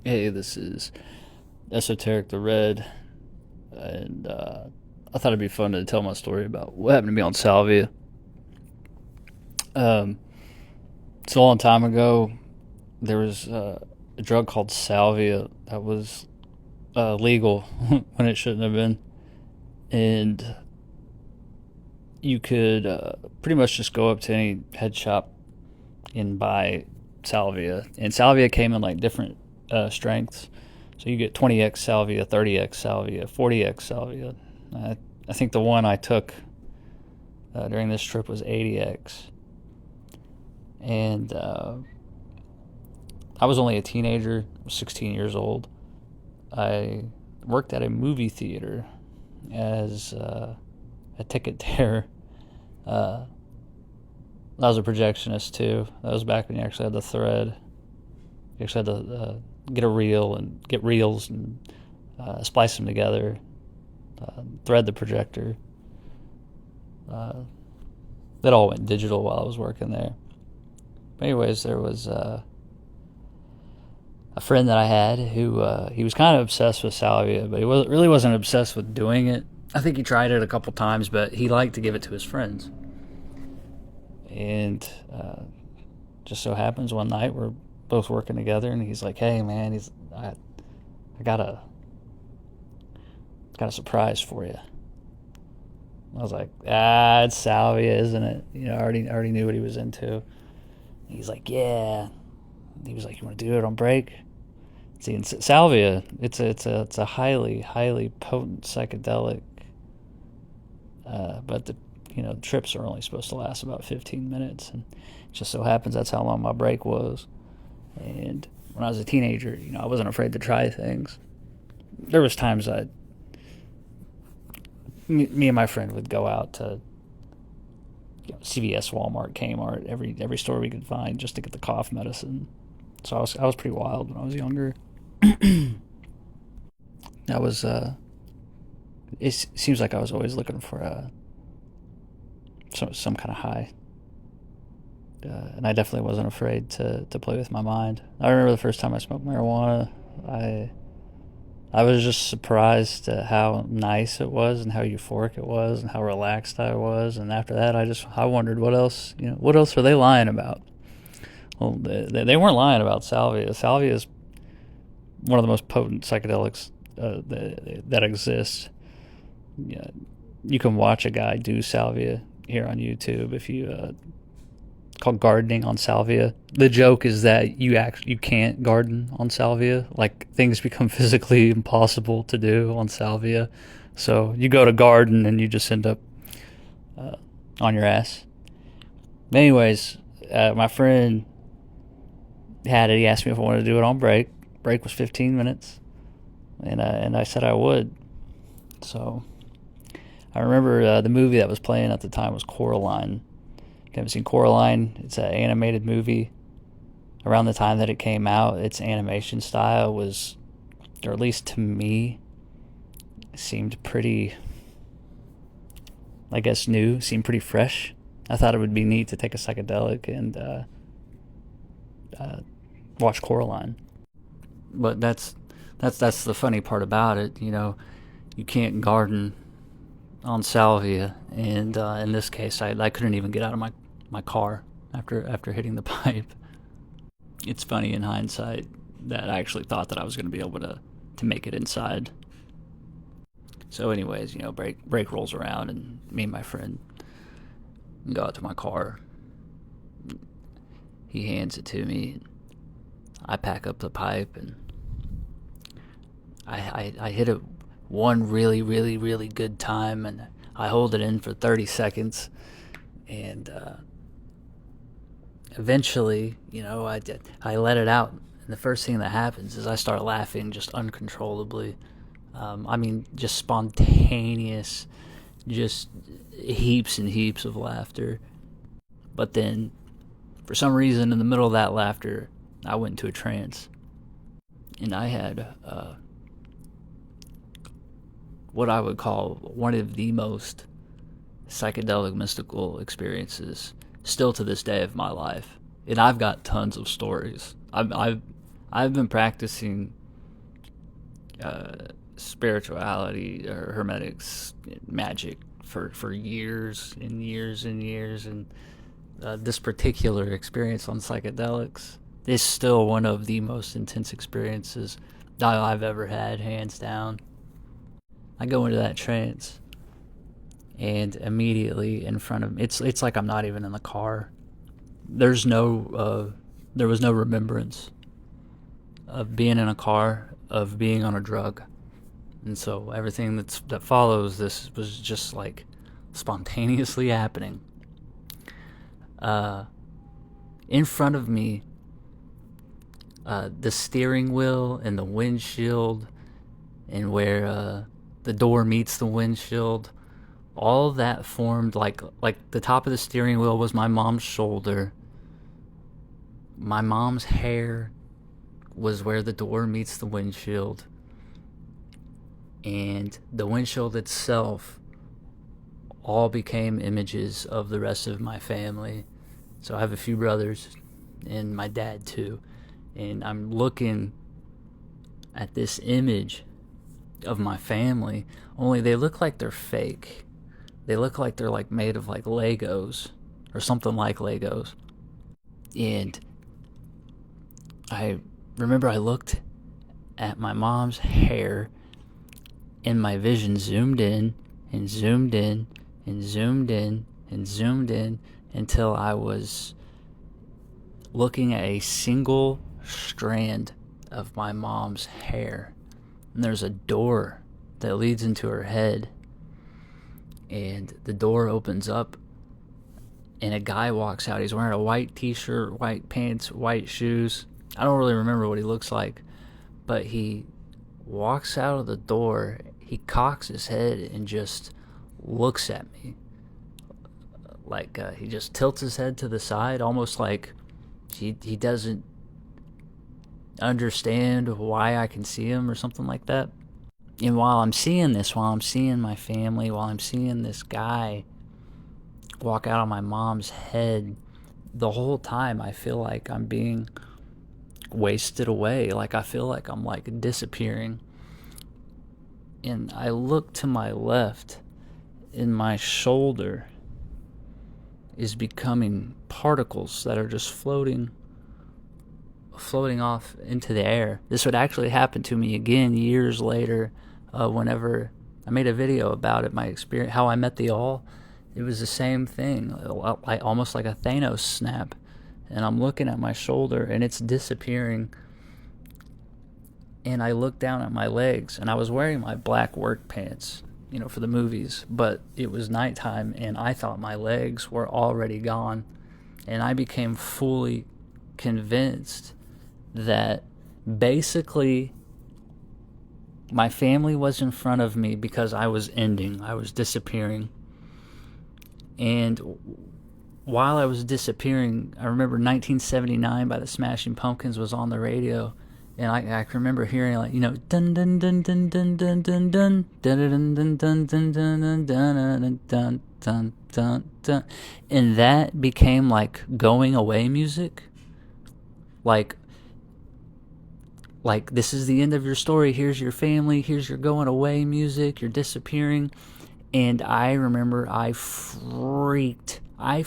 Hey, this is Esoteric the Red, and I thought it'd be fun to tell my story about what happened to me on salvia. Um, it's a long time ago. There was a drug called salvia that was legal when it shouldn't have been, and you could pretty much just go up to any head shop and buy salvia. And salvia came in like different strengths. So you get 20x salvia, 30x salvia, 40x salvia. I think the one I took during this trip was 80x. And I was only a teenager, 16 years old. I worked at a movie theater as a ticket teller. Uh, I was a projectionist too. That was back when you actually had the thread. You actually had to get a reel and get reels and splice them together, thread the projector. Uh, that all went digital while I was working there. But anyways, there was a friend that I had who he was kind of obsessed with salvia, but really wasn't obsessed with doing it. I think he tried it a couple times, but he liked to give it to his friends. And just so happens one night we're both working together, and he's like, "Hey, man, I got a surprise for you." I was like, it's salvia, isn't it? I already knew what he was into. He's like, "Yeah." He was like, "You want to do it on break?" See, in salvia, it's a highly potent psychedelic, but the trips are only supposed to last about 15 minutes, and it just so happens that's how long my break was. And when I was a teenager, I wasn't afraid to try things. There was times me and my friend would go out to CVS, Walmart, Kmart, every store we could find just to get the cough medicine. So I was pretty wild when I was younger. I was it seems like I was always looking for some kind of high. And I definitely wasn't afraid to play with my mind. I remember the first time I smoked marijuana, I was just surprised at how nice it was and how euphoric it was and how relaxed I was. And after that, I wondered what else are they lying about? Well, they weren't lying about salvia. Salvia is one of the most potent psychedelics that exists. Yeah, you can watch a guy do salvia here on YouTube if you called gardening on salvia. The joke is that you can't garden on salvia. Like, things become physically impossible to do on salvia. So you go to garden and you just end up on your ass. But anyways, my friend had it. He asked me if I wanted to do it on break. Break was 15 minutes, and I said I would. So I remember the movie that was playing at the time was Coraline. If you haven't seen Coraline, it's an animated movie. Around the time that it came out, its animation style was, or at least to me, seemed pretty, I guess, new, seemed pretty fresh. I thought it would be neat to take a psychedelic and watch Coraline. But that's the funny part about it. You can't garden on salvia, and in this case, I couldn't even get out of my car after hitting the pipe. It's funny in hindsight that I actually thought that I was going to be able to make it inside. So, anyways, break rolls around, and me and my friend go out to my car. He hands it to me. I pack up the pipe, and I hit it one really, really, really good time, and I hold it in for 30 seconds, and eventually, I let it out, and the first thing that happens is I start laughing just uncontrollably. Just spontaneous, just heaps and heaps of laughter. But then, for some reason, in the middle of that laughter, I went into a trance, and I had what I would call one of the most psychedelic mystical experiences still to this day of my life. And I've got tons of stories. I've I've been practicing uh, spirituality or hermetics, magic for years and years and years, and this particular experience on psychedelics is still one of the most intense experiences I've ever had, hands down. I go into that trance, and immediately in front of me, it's like I'm not even in the car. There's no there was no remembrance of being in a car, of being on a drug. And so everything that follows this was just like spontaneously happening. Uh, in front of me, the steering wheel and the windshield, and where the door meets the windshield, all of that formed like the top of the steering wheel was my mom's shoulder. My mom's hair was where the door meets the windshield, and the windshield itself all became images of the rest of my family. So I have a few brothers and my dad too, and I'm looking at this image of my family, only they look like they're fake. They look like they're like made of like Legos or something like Legos. And I remember I looked at my mom's hair, and my vision zoomed in and zoomed in and zoomed in and zoomed in until I was looking at a single strand of my mom's hair. And there's a door that leads into her head, and the door opens up, and a guy walks out. He's wearing a white t-shirt, white pants, white shoes. I don't really remember what he looks like, but he walks out of the door. He cocks his head and just looks at me. Like he just tilts his head to the side, almost like he doesn't understand why I can see him or something like that. And while I'm seeing this, while I'm seeing my family, while I'm seeing this guy walk out of my mom's head, the whole time I feel like I'm being wasted away. Like I feel like I'm like disappearing. And I look to my left, and my shoulder is becoming particles that are just floating off into the air. This would actually happen to me again years later, whenever I made a video about it, my experience, how I met the all. It was the same thing, like almost like a Thanos snap. And I'm looking at my shoulder, and it's disappearing. And I look down at my legs, and I was wearing my black work pants, for the movies, but it was nighttime, and I thought my legs were already gone. And I became fully convinced that basically my family was in front of me because I was disappearing. And while I was disappearing, I remember 1979 by the Smashing Pumpkins was on the radio, and I can remember hearing like, dun dun dun dun dun dun dun dun dun dun dun dun dun dun dun dun dun dun dun, and that became like going away music. Like this is the end of your story. Here's your family. Here's your going away music. You're disappearing. And I remember I freaked and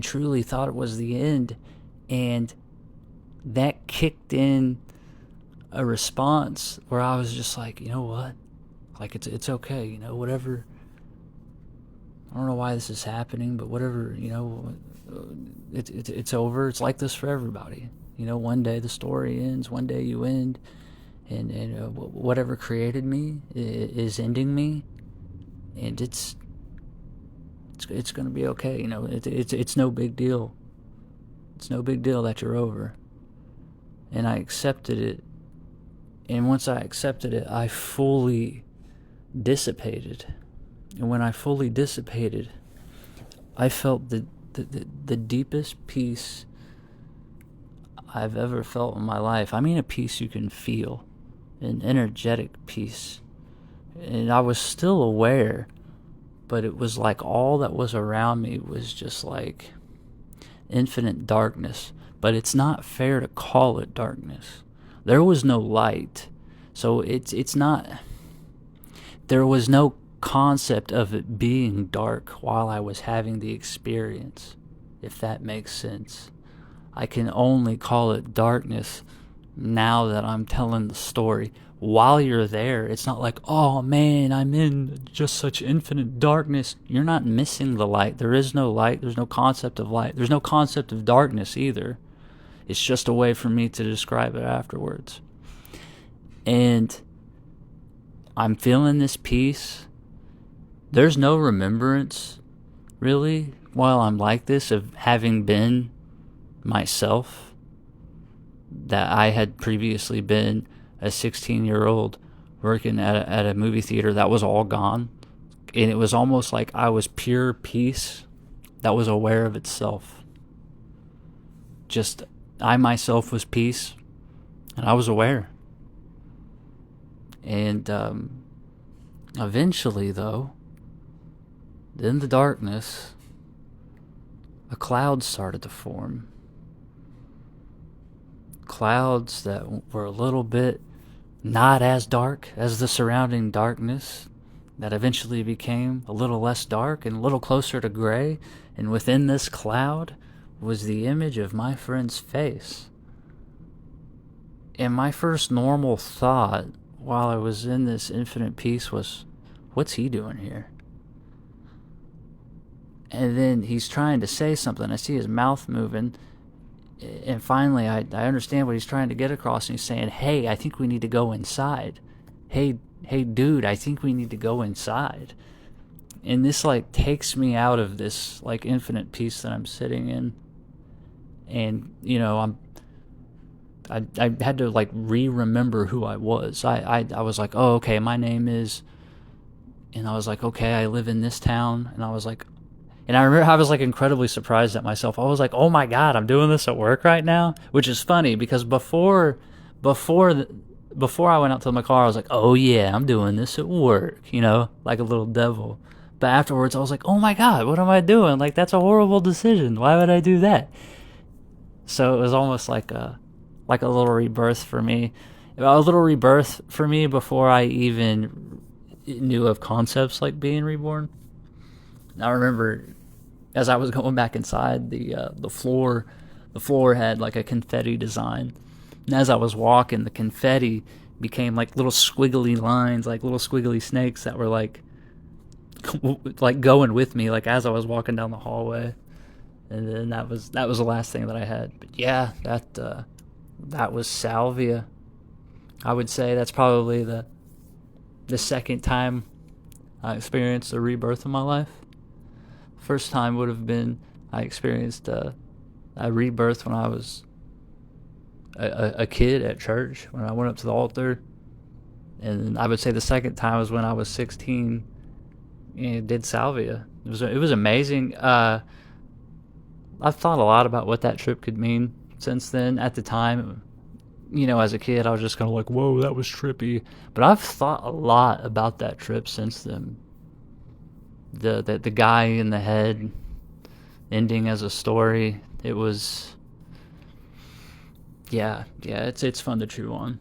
truly thought it was the end. And that kicked in a response where I was just like, you know what? Like, it's okay, whatever. I don't know why this is happening, but whatever, it's over. It's like this for everybody. One day the story ends, one day you end. And whatever created me is ending me, and it's going to be okay. It's no big deal. It's no big deal that you're over. And I accepted it. And once I accepted it, I fully dissipated. And when I fully dissipated, I felt the deepest peace I've ever felt in my life. I mean, a peace you can feel. An energetic peace. And I was still aware, but it was like all that was around me was just like infinite darkness, but it's not fair to call it darkness. There was no light, so it's not. There was no concept of it being dark while I was having the experience, if that makes sense. I can only call it darkness now that I'm telling the story. While you're there, it's not like, oh man, I'm in just such infinite darkness. You're not missing the light. There is no light. There's no concept of light. There's no concept of darkness either. It's just a way for me to describe it afterwards. And I'm feeling this peace. There's no remembrance, really, while I'm like this, of having been myself, that I had previously been a 16-year-old working at a movie theater. That was all gone. And it was almost like I was pure peace that was aware of itself. Just, I myself was peace, and I was aware. And eventually, though, in the darkness, a cloud started to form. Clouds that were a little bit not as dark as the surrounding darkness, that eventually became a little less dark and a little closer to gray. And within this cloud was the image of my friend's face. And my first normal thought while I was in this infinite peace was, what's he doing here? And then he's trying to say something. I see his mouth moving. And finally, I understand what he's trying to get across. And he's saying, hey, I think we need to go inside. Hey, dude, I think we need to go inside. And this, like, takes me out of this, like, infinite peace that I'm sitting in. And, you know, I had to, like, remember who I was. I was like, oh, okay, my name is... And I was like, okay, I live in this town. And I was like... And I remember I was, like, incredibly surprised at myself. I was like, oh my God, I'm doing this at work right now? Which is funny, because before I went out to my car, I was like, oh yeah, I'm doing this at work, you know, like a little devil. But afterwards, I was like, oh my God, what am I doing? Like, that's a horrible decision. Why would I do that? So it was almost like a little rebirth for me. A little rebirth for me before I even knew of concepts like being reborn. I remember as I was going back inside, the floor had like a confetti design. And as I was walking, the confetti became like little squiggly lines, like little squiggly snakes that were like going with me, like as I was walking down the hallway. And then that was the last thing that I had. But yeah, that was salvia. I would say that's probably the second time I experienced a rebirth in my life. First time would have been I experienced a rebirth when I was a kid at church, when I went up to the altar. And I would say the second time was when I was 16 and did salvia. It was amazing. I've thought a lot about what that trip could mean since then. At the time, you know, as a kid, I was just kind of like, whoa, that was trippy. But I've thought a lot about that trip since then. The guy in the head ending as a story, it was, yeah, it's fun to chew on.